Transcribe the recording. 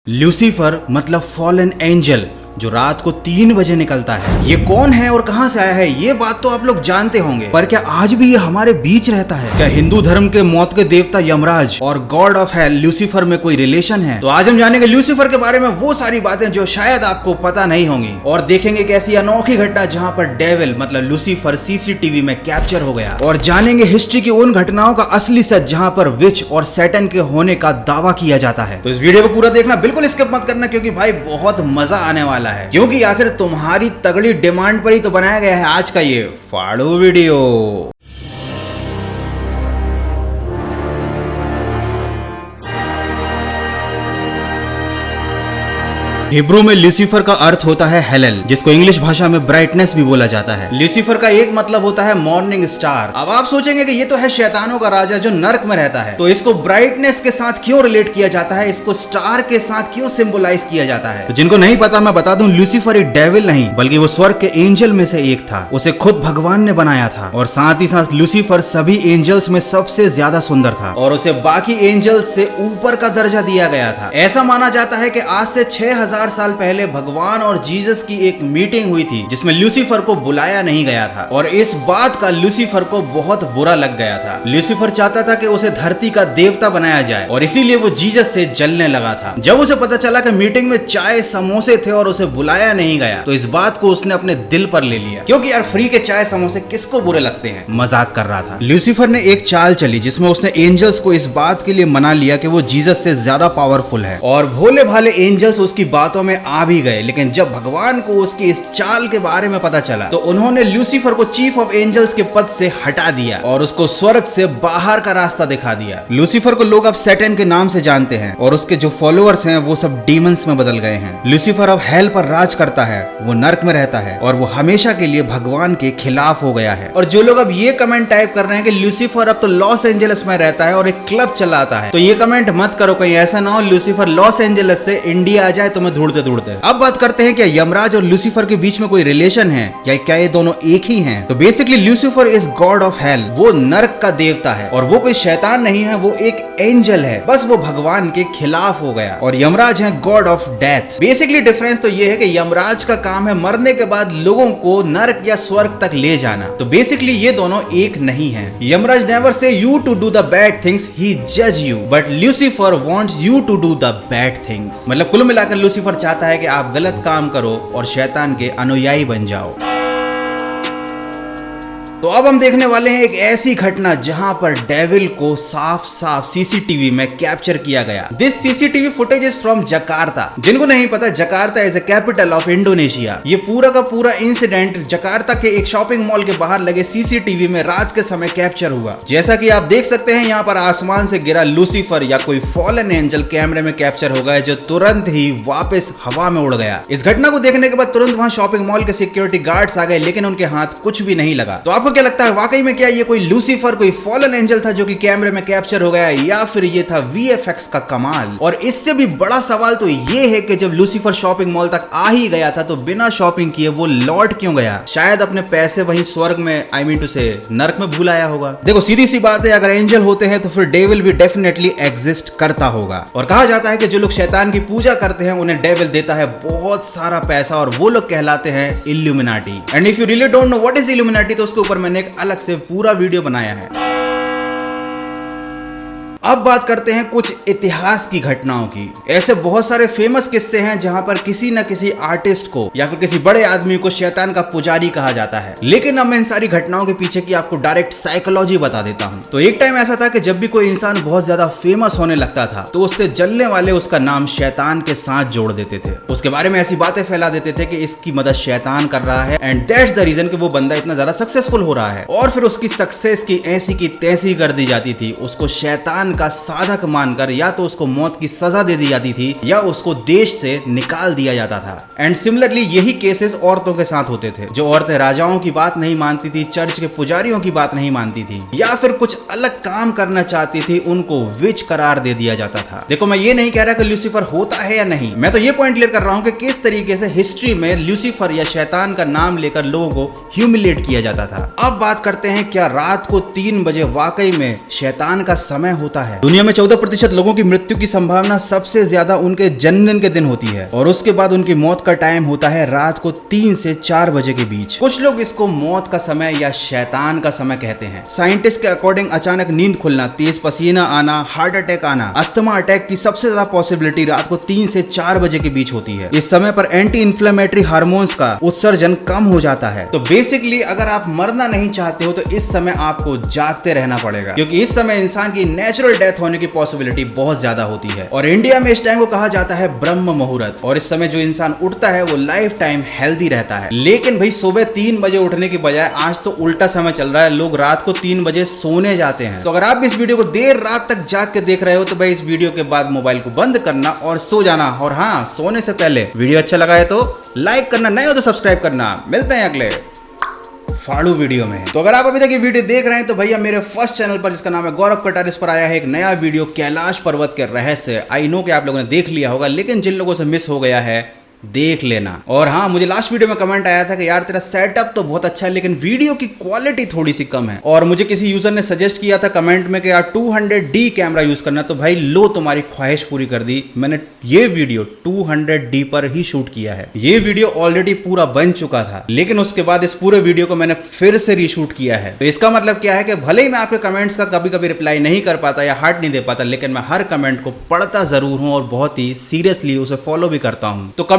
Lucifer मतलब fallen angel जो रात को 3 बजे निकलता है। ये कौन है और कहां से आया है ये बात तो आप लोग जानते होंगे, पर क्या आज भी ये हमारे बीच रहता है? क्या हिंदू धर्म के मौत के देवता यमराज और गॉड ऑफ हेल ल्यूसीफर में कोई रिलेशन है? तो आज हम जानेंगे ल्यूसीफर के बारे में वो सारी बातें जो शायद आपको पता नहीं होंगी, और देखेंगे एक ऐसी अनोखी घटना जहां पर डेविल मतलब लूसीफर सीसीटीवी में कैप्चर हो गया, और जानेंगे हिस्ट्री की उन घटनाओं का असली सच जहां पर विच और सैटन के होने का दावा किया जाता है। तो इस वीडियो को पूरा देखना, बिल्कुल स्किप मत करना, क्योंकि भाई बहुत मजा आने वाला है, क्योंकि आखिर तुम्हारी तगड़ी डिमांड पर ही तो बनाया गया है आज का ये फाड़ू वीडियो। हिब्रू में ल्यूसीफर का अर्थ होता है हेलेल, जिसको इंग्लिश भाषा में ब्राइटनेस भी बोला जाता है। ल्यूसीफर का एक मतलब होता है मॉर्निंग स्टार। अब आप सोचेंगे कि ये तो है शैतानों का राजा जो नर्क में रहता है, तो इसको ब्राइटनेस के साथ क्यों रिलेट किया जाता है, इसको स्टार के साथ क्यों सिंबलाइज किया जाता है? तो जिनको नहीं पता मैं बता दूं, ल्यूसीफर एक डेविल नहीं बल्कि वो स्वर्ग के एंजल में से एक था। उसे खुद भगवान ने बनाया था, और साथ ही साथ ल्यूसीफर सभी एंजल्स में सबसे ज्यादा सुंदर था, और उसे बाकी एंजल्स से ऊपर का दर्जा दिया गया था। ऐसा माना जाता है कि आज से 6000 साल पहले भगवान और जीसस की एक मीटिंग हुई थी जिसमें लूसीफर को बुलाया नहीं गया था, और इस बात का लूसीफर को बहुत बुरा लग गया था। लूसीफर चाहता था कि उसे धरती का देवता बनाया जाए, और इसीलिए वो जीसस से जलने लगा था। जब उसे पता चला कि मीटिंग में चाय समोसे थे और उसे बुलाया नहीं गया, तो इस बात को उसने अपने दिल पर ले लिया, क्योंकि यार फ्री के चाय समोसे किसको बुरे लगते हैं। मजाक कर रहा था। लूसीफर ने एक चाल चली जिसमें उसने एंजल्स को इस बात के लिए मना लिया कि वो जीसस से ज्यादा पावरफुल है, और भोले भाले एंजल्स उसकी बातों में आ भी गए। लेकिन जब भगवान को उसकी इस चाल के बारे में पता चला, तो उन्होंने लूसीफर को चीफ ऑफ एंजल्स के पद से हटा दिया और उसको स्वर्ग से बाहर का रास्ता दिखा दिया। लूसीफर को लोग अब सैटन के नाम से जानते हैं, और उसके जो फॉलोअर्स हैं वो सब डीमंस में बदल गए हैं। लूसीफर अब हेल पर राज करता है, वो नर्क में रहता है, और वो हमेशा के लिए भगवान के खिलाफ हो गया है। और जो लोग अब ये कमेंट टाइप कर रहे हैं कि लूसीफर अब तो लॉस एंजल्स में रहता है और एक क्लब चलाता है, तो ये कमेंट मत करो, कहीं ऐसा ना हो लूसीफर लॉस एंजल्स से इंडिया आ जाए तुम्हें ढूंढते ढूंढते। अब बात करते हैं, क्या यमराज और लूसीफर के बीच में कोई रिलेशन है, या क्या ये दोनों एक ही हैं? तो basically Lucifer is God of hell, वो नर्क का देवता है, और वो कोई शैतान नहीं है, वो एक एंजल है, बस वो भगवान के खिलाफ हो गया। और यमराज है God of death. Basically difference तो ये है कि यमराज का काम है मरने के बाद लोगों को नर्क या स्वर्ग तक ले जाना, तो बेसिकली ये दोनों एक नहीं है। Yamraj never say you to do the bad things, he जज you, but Lucifer wants you to do the bad things. मतलब कुल मिलाकर लूसीफर चाहता है कि आप गलत काम करो और शैतान के अनुयायी बन जाओ। तो अब हम देखने वाले हैं एक ऐसी घटना जहां पर डेविल को साफ साफ सीसीटीवी में कैप्चर किया गया। This CCTV footage is from Jakarta. जिनको नहीं पता, Jakarta is a capital of Indonesia. ये पूरा का पूरा इंसिडेंट जकार्ता के एक शॉपिंग मॉल के बाहर लगे सीसीटीवी में रात के समय कैप्चर हुआ। जैसा कि आप देख सकते हैं, यहाँ पर आसमान से गिरा लूसीफर या कोई फॉलन एंजल कैमरे में कैप्चर हो गया, जो तुरंत ही वापस हवा में उड़ गया। इस घटना को देखने के बाद तुरंत वहां शॉपिंग मॉल के सिक्योरिटी गार्ड्स आ गए, लेकिन उनके हाथ कुछ भी नहीं लगा। तो आपको क्या लगता है, वाकई में क्या ये कोई लूसीफर कोई फॉलन एंजल था जो कि कैमरे में कैप्चर हो गया, या फिर ये था वीएफएक्स का कमाल? और इससे भी बड़ा सवाल तो ये है कि जब लूसीफर शॉपिंग मॉल तक आ ही गया था, तो बिना शॉपिंग किए वो लौट क्यों गया? शायद अपने पैसे वहीं स्वर्ग में, आई मीन टू से नर्क में भूल आया होगा। देखो सीधी सी बात है, अगर एंजल होते हैं तो फिर डेविल भी डेफिनेटली एग्जिस्ट करता होगा, और कहा जाता है कि जो लोग शैतान की पूजा करते हैं उन्हें डेविल देता है बहुत सारा पैसा, और वो लोग कहलाते हैं illuminati. And if you really don't know what is illuminati, तो उसके ऊपर मैंने एक अलग से पूरा वीडियो बनाया है। अब बात करते हैं कुछ इतिहास की घटनाओं की। ऐसे बहुत सारे फेमस किस्से हैं जहां पर किसी न किसी आर्टिस्ट को या फिर किसी बड़े आदमी को शैतान का पुजारी कहा जाता है। लेकिन अब मैं इन सारी घटनाओं के पीछे की आपको डायरेक्ट साइकोलॉजी बता देता हूं। तो एक टाइम ऐसा था कि जब भी कोई इंसान बहुत ज्यादा फेमस होने लगता था, तो उससे जलने वाले उसका नाम शैतान के साथ जोड़ देते थे। उसके बारे में ऐसी बातें फैला देते थे कि इसकी मदद शैतान कर रहा है, एंड दैट्स द रीजन कि वो बंदा इतना ज्यादा सक्सेसफुल हो रहा है। और फिर उसकी सक्सेस की ऐसी की तैसी कर दी जाती थी, उसको शैतान का साधक मानकर या तो उसको मौत की सजा दे दी जाती थी, या उसको देश से निकाल दिया जाता था। एंड सिमिलरली यही केसेस औरतों के साथ होते थे। जो औरतें राजाओं की बात नहीं मानती थी, चर्च के पुजारियों की बात नहीं मानती थी, या फिर कुछ अलग काम करना चाहती थी, उनको विच करार दे दिया जाता था। देखो मैं ये नहीं कह रहा कि लूसीफर होता है या नहीं, मैं तो ये पॉइंट क्लियर कर रहा हूं कि किस तरीके से हिस्ट्री में लूसीफर या शैतान का नाम लेकर लोगों को ह्यूमिलेट किया जाता था। अब बात करते हैं, क्या रात को 3 बजे वाकई में शैतान का समय होता है। दुनिया में 14% लोगों की मृत्यु की संभावना सबसे ज्यादा उनके जन्मदिन के दिन होती है और उसके बाद उनकी मौत का टाइम होता है रात को 3 से 4 बजे के बीच। कुछ लोग इसको मौत का समय या शैतान का समय कहते हैं। साइंटिस्ट के अकॉर्डिंग अचानक नींद खुलना, तेज पसीना आना, हार्ट अटैक आना, अस्थमा अटैक की सबसे ज्यादा पॉसिबिलिटी रात को 3 से 4 बजे के बीच होती है। इस समय पर एंटी इंफ्लेमेटरी हार्मोन्स का उत्सर्जन कम हो जाता है। तो बेसिकली अगर आप मरना नहीं चाहते हो तो इस समय आपको जागते रहना पड़ेगा, क्योंकि इस समय इंसान की नेचुरल डेथ होने की पॉसिबिलिटी बहुत ज्यादा होती है। और इंडिया में इस टाइम को कहा जाता है ब्रह्म मुहूर्त, और इस समय जो इंसान उठता है वो लाइफ टाइम हेल्दी रहता है। लेकिन भाई सुबह 3 बजे उठने की बजाय आज तो उल्टा समय चल रहा है, लोग रात को 3 बजे सोने जाते हैं। तो अगर आप इस वीडियो को देर रात तक जाग के देख रहे हो तो भाई इस वीडियो के बाद मोबाइल को बंद करना और सो जाना। और हाँ, सोने से पहले वीडियो अच्छा लगा है तो लाइक करना, नए हो तो सब्सक्राइब करना। मिलते हैं अगले फाड़ू वीडियो में। तो अगर आप अभी तक ये वीडियो देख रहे हैं तो भैया मेरे फर्स्ट चैनल पर जिसका नाम है गौरव कटार, इस पर आया है एक नया वीडियो कैलाश पर्वत के रहस्य। आई नो कि आप लोगों ने देख लिया होगा, लेकिन जिन लोगों से मिस हो गया है देख लेना। और हाँ, मुझे लास्ट वीडियो में कमेंट आया था कि यार तेरा सेटअप तो बहुत अच्छा है लेकिन वीडियो की क्वालिटी थोड़ी सी कम है। और मुझे किसी यूजर ने सजेस्ट किया था कमेंट में कि यार 200D कैमरा यूज करना, तो भाई लो तुम्हारी ख्वाहिश पूरी कर दी। मैंने ये वीडियो 200D पर ही शूट किया है। ये वीडियो ऑलरेडी पूरा बन चुका था, लेकिन उसके बाद इस पूरे वीडियो को मैंने फिर से रीशूट किया है। तो इसका मतलब क्या है कि भले ही मैं आपके कमेंट्स का कभी कभी रिप्लाई नहीं कर पाता या हार्ट नहीं दे पाता, लेकिन मैं हर कमेंट को पढ़ता जरूर हूं और बहुत ही सीरियसली उसे फॉलो भी करता हूं। तो